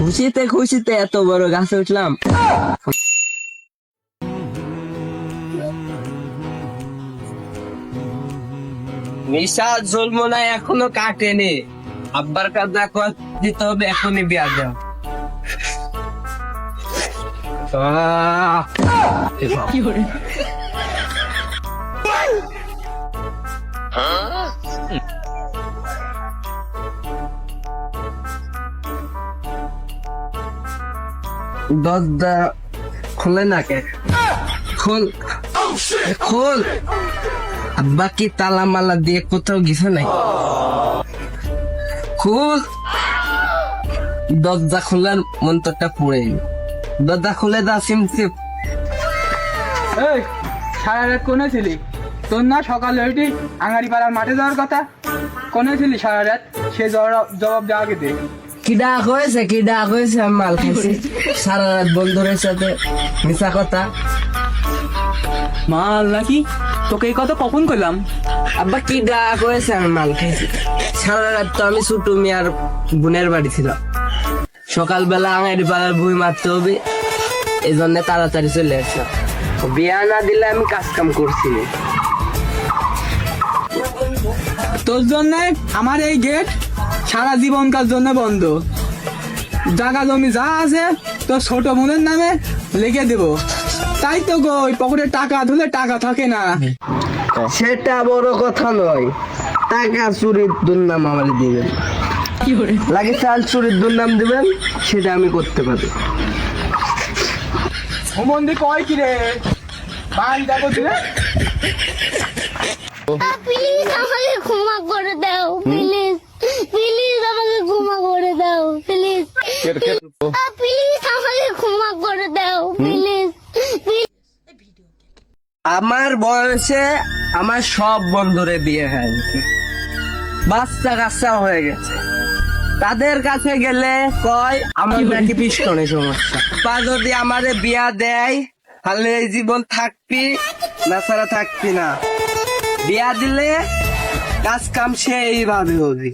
খুশিতে খুশিতে এত বড় গাছে উঠলাম। নিশা জন্মনা এখনো কাটেনি, আব্বার কাছে দিতে হবে, এখনই বিয়া দেওয়া। দরজা খুলে না কে? খোল খোল। আব্বা কি তালা মালা দিয়ে কোথাও গেছে নাই? খোল। দরজা খোলার মন্ত্রটা পড়ে, দরজা খুলে দা সিমসিপ। এই সারা রাত কোনে ছিলি? তোর না সকালে উঠি আঙারি পাড়ার মাঠে যাওয়ার কথা, কোনে ছিলি সারা রাত? সে জবাব দেওয়া আগে দে। কি ডাক হয়েছে, কি ডাক হয়েছে? আমি মাল খাইছি সারা রাত বন্ধুদের সাথে, মিশা কথা। মাল নাকি? তোকে এই কথা কখন কইলাম? আব্বা কি ডাক হয়েছে? আমি মাল খাইছি সারা রাত। তো আমি ছোট মিয়ার বোনের বাড়ি ছিলাম, সকালবেলা আঙারি পাড়ার ভুই মারতে হবে, এই জন্য তাড়াতাড়ি চলে আসলাম। বিয়া না দিলে আমি কাজ কাম করছি। তোর জন্য আমার এই গেট সারা জীবনকার জন্য বন্ধ। জায়গা জমি যা আছে তোর ছোট বোনের নামে লিখে দেব। তাই তো কই, পকেটে টাকা ধুলে টাকা থাকে না। সেটা বড় কথা নয়, টাকা চুরির দুর্নাম আমার দিবেন, লাগে চাল চুরির দুর্নাম দিবেন, সেটা আমি করতে পারি। সম্বন্ধে কয় কি রে ভাই? দেখো দিলে প্লিজ আমাকে ক্ষমা করে দাও, প্লিজ প্লিজ আমাকে ক্ষমা করে দাও, প্লিজ প্লিজ আমাকে ক্ষমা করে দাও, প্লিজ। আমার বয়সে আমার সব বন্ধুরে বিয়ে হয়ে গেছে, বাচ্চা কাচ্চা হয়ে গেছে। তাদের কাছে গেলে কয় আমার নাকি পিস্টনে সমস্যা। পা যদি আমারে বিয়া দেয় তাহলে এই জীবন থাকবি, না ছাড়া থাকবি না। বিয়া দিলে কাজ কাম সেইভাবে হবে।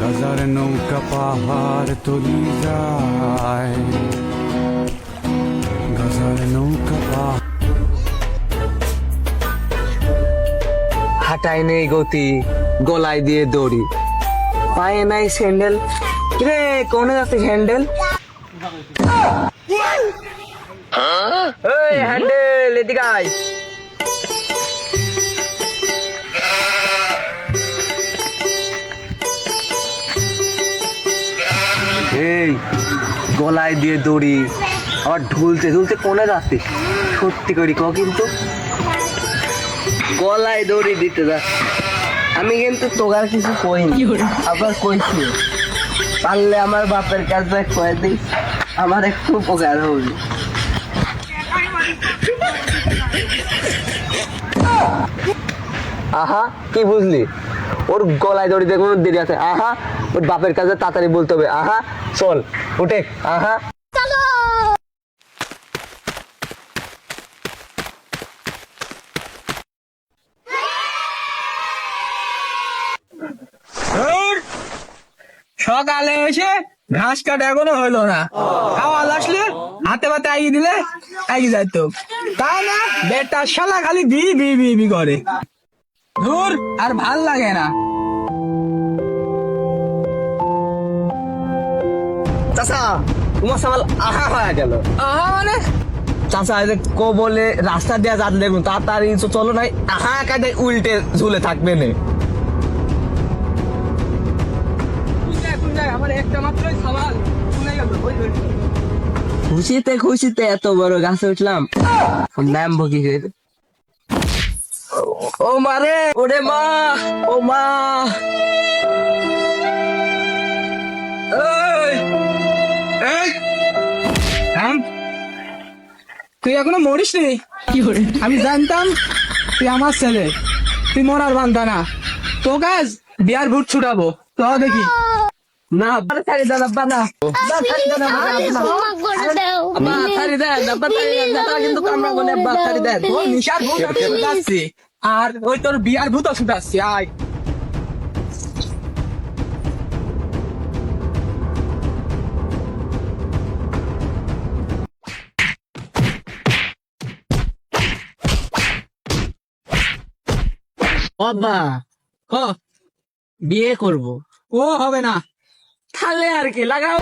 গাজার নৌকা পাহাড় তলি যায়, গাজার নৌকা পাহাড়। হাঁটায় নেই গতি, গলায় দিয়ে দড়ি, পায়ে নাই স্যান্ডেল। রে কোনে যাচ্ছে হ্যান্ডেল? এই হ্যান্ডেল এদিকে আয়। এই গলায় দিয়ে দড়ি, আবার ঢুলতে ঢুলতে কোনে যাচ্ছে? সত্যি করি ক, কিন্তু গলায় দড়ি দিতে যাচ্ছে। আমি কিন্তু তোগার কিছু কইনি, আবার কইছি পারলে আমার বাপের কাছে কয়ে দিই, আমার একটু উপকার হবে। আহা কি বুঝলি? ওর গলায় দড়ি দিয়ে কোনো দেরি আছে? আহা ওর বাপের কাছে তাড়াতাড়ি বলতে হবে। আহা চল উঠে, আহা। সকালে এসে ঘাস কাটা এখনো হইলো না, খাওয়া আসলে হাতে পাতে আইয়ে দিলে আইয়ে যাইতো। তা না, বেটা শালা খালি বি বি বি বি করে। ধুর, আর ভাল লাগে না। চাচা তোমার সামাল আহা হয়ে গেল। আহা মানে? চাচা এই যে কো বলে রাস্তা দিয়ে যাতে দেখুন, তাড়াতাড়ি চলো নাই, আহা কাজে উল্টে ঝুলে থাকবে না। আমার একটা মাত্রই সামাল শুনে গেল। খুশিতে খুশিতে এত বড় গাছে উঠলাম, নাম ভকি হয়ে। ও মারে, ওরে মা, ও মা। এই এই থাম, তুই এখনো মরিস নি আমি জানতাম তুই আমার ছেলে, তুই মরার বান্দা না। তো কাজ বিয়ার ভূত ছুটাবো তো দেখি। না আব্বা ছাড়ি দেন আব্বা, না আব্বা ছাড়ি দেন আব্বা, আমাকে ক্ষমা করে দাও আব্বা ছাড়ি দেন আব্বা, ছাড়ি দেন, নেতা কিন্তু কামড়া বলে আব্বা ছাড়ি দেন। তোর নিশার ভূত আমি ছুটাচ্ছি, আর ওই তোর বিয়ার ভূতও ছুটাচ্ছি। আয় আব্বা হ, বিয়ে করব। ও হবে না। তাহলে আর কি লাগাও।